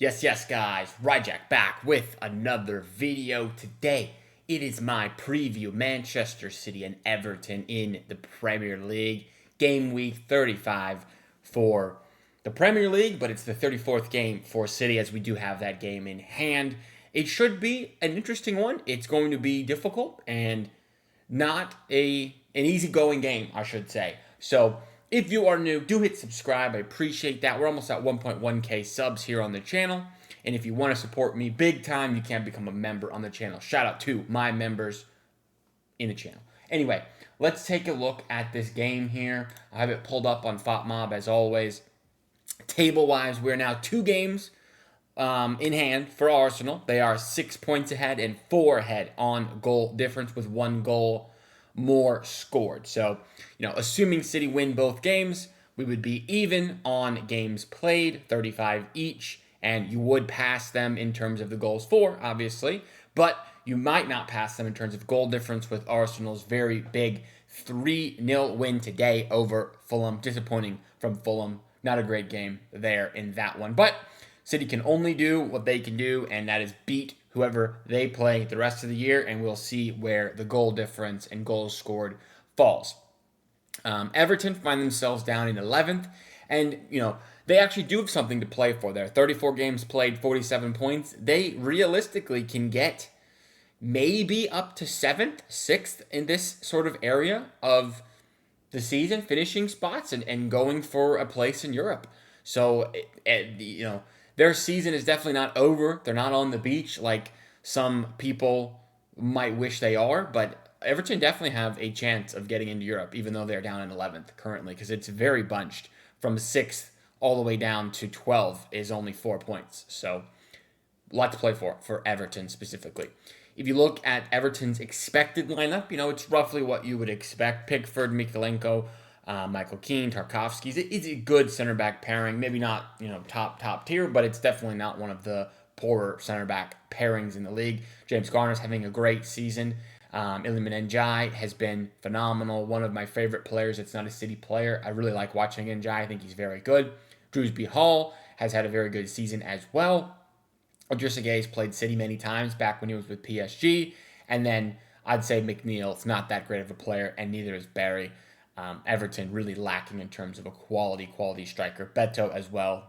Yes, guys, Ryjack back with another video. Today, it is my preview Manchester City and Everton in the Premier League. Game week 35 for the Premier League, but it's the 34th game for City as we do have that game in hand. It should be an interesting one. It's going to be difficult and not an easygoing game, I should say. So if you are new, do hit subscribe. I appreciate that. We're almost at 1.1k subs here on the channel. And if you want to support me big time, you can become a member on the channel. Shout out to my members in the channel. Anyway, let's take a look at this game here. I have it pulled up on FOTMob as always. Table-wise, we're now 2 games in hand for Arsenal. They are 6 points ahead and 4 ahead on goal difference with 1 goal more scored. So, assuming City win both games, we would be even on games played, 35 each, and you would pass them in terms of the goals for, obviously, but you might not pass them in terms of goal difference with Arsenal's very big 3-0 win today over Fulham. Disappointing from Fulham. Not a great game there in that one, but City can only do what they can do, and that is beat whoever they play the rest of the year, and we'll see where the goal difference and goals scored falls. Everton find themselves down in 11th, and, they actually do have something to play for there. 34 games played, 47 points. They realistically can get maybe up to 7th, 6th in this sort of area of the season, finishing spots and going for a place in Europe. So, their season is definitely not over. They're not on the beach like some people might wish they are, but Everton definitely have a chance of getting into Europe, even though they're down in 11th currently, because it's very bunched. From 6th all the way down to 12 is only 4 points. So, a lot to play for Everton specifically. If you look at Everton's expected lineup, it's roughly what you would expect. Pickford, Mykolenko, Michael Keane, Tarkovsky. It's a good center back pairing. Maybe not, top tier, but it's definitely not one of the poorer center back pairings in the league. James Garner's having a great season. Iliman Ndiaye has been phenomenal. One of my favorite players. It's not a City player. I really like watching Ndiaye. I think he's very good. Drewsby Hall has had a very good season as well. Idrissa Gueye has played City many times back when he was with PSG. And then I'd say McNeil is not that great of a player, and neither is Barry. Everton really lacking in terms of a quality striker. Beto as well,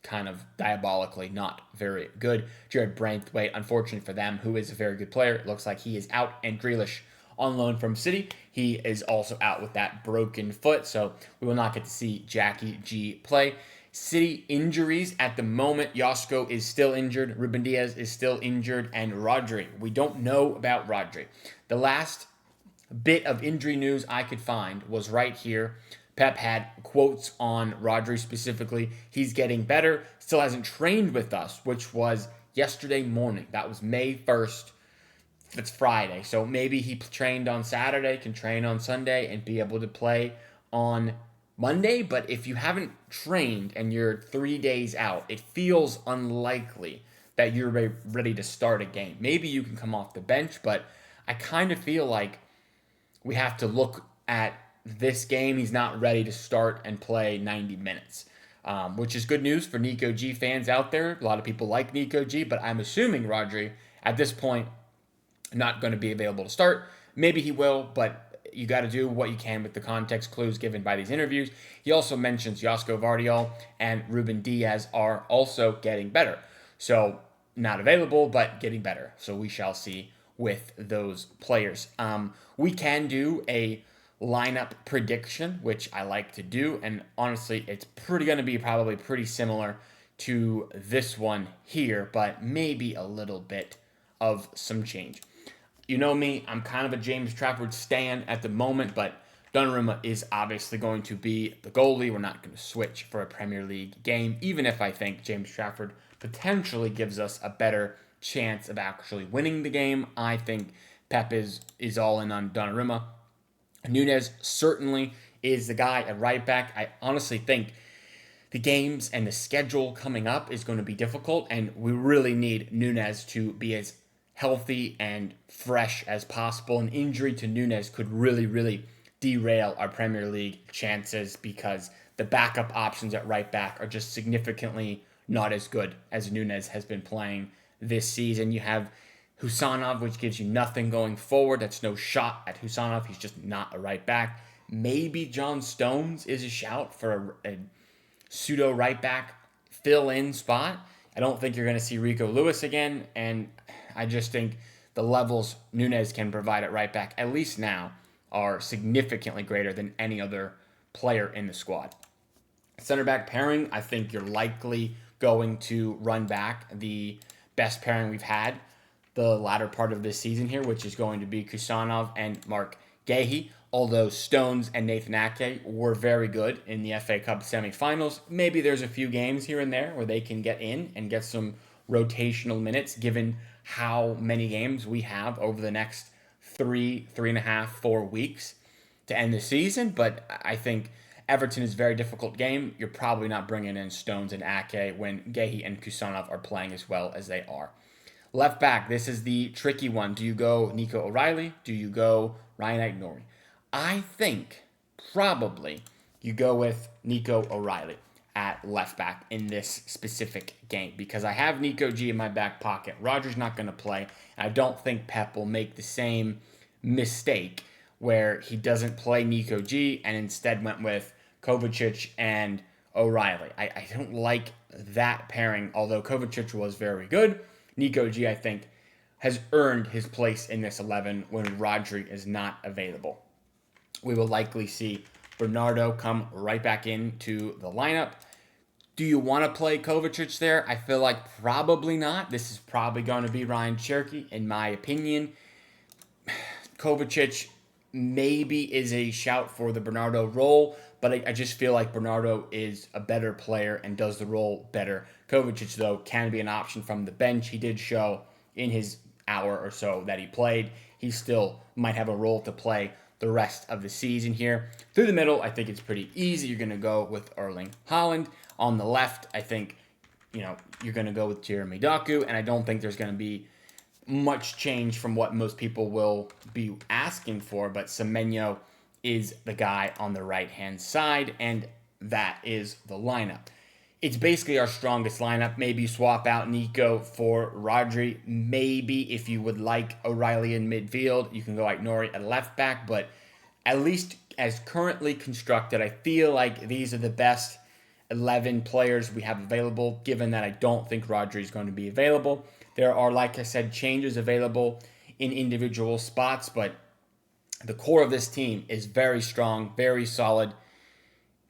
kind of diabolically not very good. Jared Braithwaite, unfortunate for them, who is a very good player. It looks like he is out, and Grealish on loan from City. He is also out with that broken foot, so we will not get to see Jackie G play. City injuries at the moment. Josko is still injured. Ruben Diaz is still injured. And Rodri. We don't know about Rodri. The last bit of injury news I could find was right here. Pep had quotes on Rodri specifically. He's getting better. Still hasn't trained with us, which was yesterday morning. That was May 1st. It's Friday. So maybe he trained on Saturday, can train on Sunday, and be able to play on Monday. But if you haven't trained and you're 3 days out, it feels unlikely that you're ready to start a game. Maybe you can come off the bench, but I kind of feel like we have to look at this game. He's not ready to start and play 90 minutes, which is good news for Nico G fans out there. A lot of people like Nico G, but I'm assuming Rodri, at this point, not going to be available to start. Maybe he will, but you got to do what you can with the context clues given by these interviews. He also mentions Josko Vardiol and Ruben Diaz are also getting better. So, not available, but getting better. So, we shall see with those players. We can do a lineup prediction, which I like to do, and honestly, it's going to be probably pretty similar to this one here, but maybe a little bit of some change. You know me, I'm kind of a James Trafford stan at the moment, but Donnarumma is obviously going to be the goalie. We're not going to switch for a Premier League game, even if I think James Trafford potentially gives us a better chance of actually winning the game. I think Pep is all in on Donnarumma. Nunez certainly is the guy at right back. I honestly think the games and the schedule coming up is going to be difficult, and we really need Nunez to be as healthy and fresh as possible. An injury to Nunez could really derail our Premier League chances because the backup options at right back are just significantly not as good as Nunes has been playing this season. You have Husanov, which gives you nothing going forward. That's no shot at Husanov. He's just not a right back. Maybe John Stones is a shout for a pseudo right back fill-in spot. I don't think you're going to see Rico Lewis again, and I just think the levels Nunes can provide at right back, at least now, are significantly greater than any other player in the squad. Center back pairing, I think you're likely going to run back the best pairing we've had the latter part of this season here, which is going to be Kusanov and Mark Gahey. Although Stones and Nathan Ake were very good in the FA Cup semifinals, maybe there's a few games here and there where they can get in and get some rotational minutes, given how many games we have over the next 3.5, 4 weeks to end the season. But I think Everton is a very difficult game. You're probably not bringing in Stones and Ake when Gahey and Kusanov are playing as well as they are. Left back, this is the tricky one. Do you go Nico O'Reilly? Do you go Ryan Aït-Nouri? I think probably you go with Nico O'Reilly at left back in this specific game because I have Nico G in my back pocket. Roger's not going to play. And I don't think Pep will make the same mistake where he doesn't play Nico G and instead went with Kovacic and O'Reilly. I don't like that pairing, although Kovacic was very good. Nico G, I think, has earned his place in this 11 when Rodri is not available. We will likely see Bernardo come right back into the lineup. Do you want to play Kovacic there? I feel like probably not. This is probably going to be Ryan Cherky, in my opinion. Kovacic maybe is a shout for the Bernardo role, but I just feel like Bernardo is a better player and does the role better. Kovacic, though, can be an option from the bench. He did show in his hour or so that he played. He still might have a role to play the rest of the season here. Through the middle, I think it's pretty easy. You're going to go with Erling Haaland. On the left, I think, you're going to go with Jeremy Doku, and I don't think there's going to be much change from what most people will be asking for, but Semenyo is the guy on the right-hand side, and that is the lineup. It's basically our strongest lineup. Maybe swap out Nico for Rodri. Maybe if you would like O'Reilly in midfield, you can go Aït-Nouri at left back, but at least as currently constructed, I feel like these are the best 11 players we have available, given that I don't think Rodri is going to be available. There are, like I said, changes available in individual spots, but the core of this team is very strong, very solid,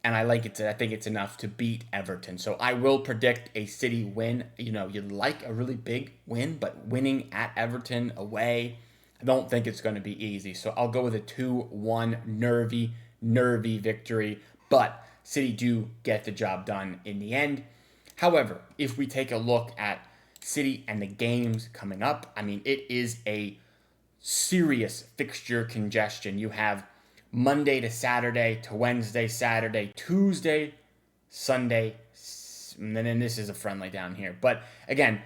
and I think it's enough to beat Everton. So I will predict a City win. You'd like a really big win, but winning at Everton away, I don't think it's going to be easy. So I'll go with a 2-1 nervy victory, but City do get the job done in the end. However, if we take a look at City and the games coming up, it is a serious fixture congestion. You have Monday to Saturday to Wednesday, Saturday, Tuesday, Sunday, and then this is a friendly down here. But again,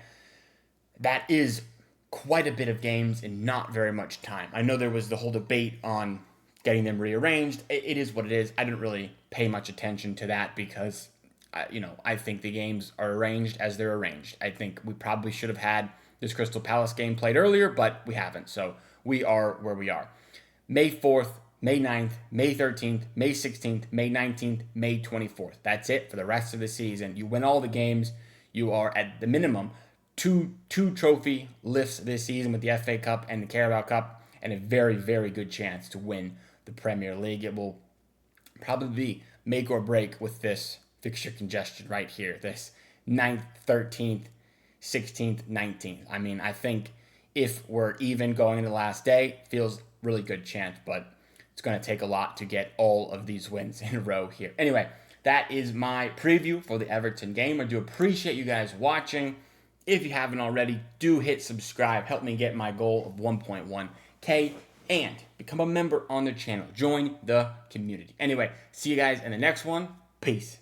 that is quite a bit of games in not very much time. I know there was the whole debate on getting them rearranged. It is what it is. I didn't really pay much attention to that because, I think the games are arranged as they're arranged. I think we probably should have had this Crystal Palace game played earlier, but we haven't. So we are where we are. May 4th, May 9th, May 13th, May 16th, May 19th, May 24th. That's it for the rest of the season. You win all the games. You are at the minimum two trophy lifts this season with the FA Cup and the Carabao Cup, and a very, very good chance to win the Premier League. It will probably be make or break with this fixture congestion right here, this 9th, 13th, 16th, 19th. I think if we're even going into the last day, feels really good chance, but it's going to take a lot to get all of these wins in a row here. Anyway, that is my preview for the Everton game. I do appreciate you guys watching. If you haven't already, do hit subscribe. Help me get my goal of 1.1K and become a member on the channel. Join the community. Anyway, see you guys in the next one. Peace.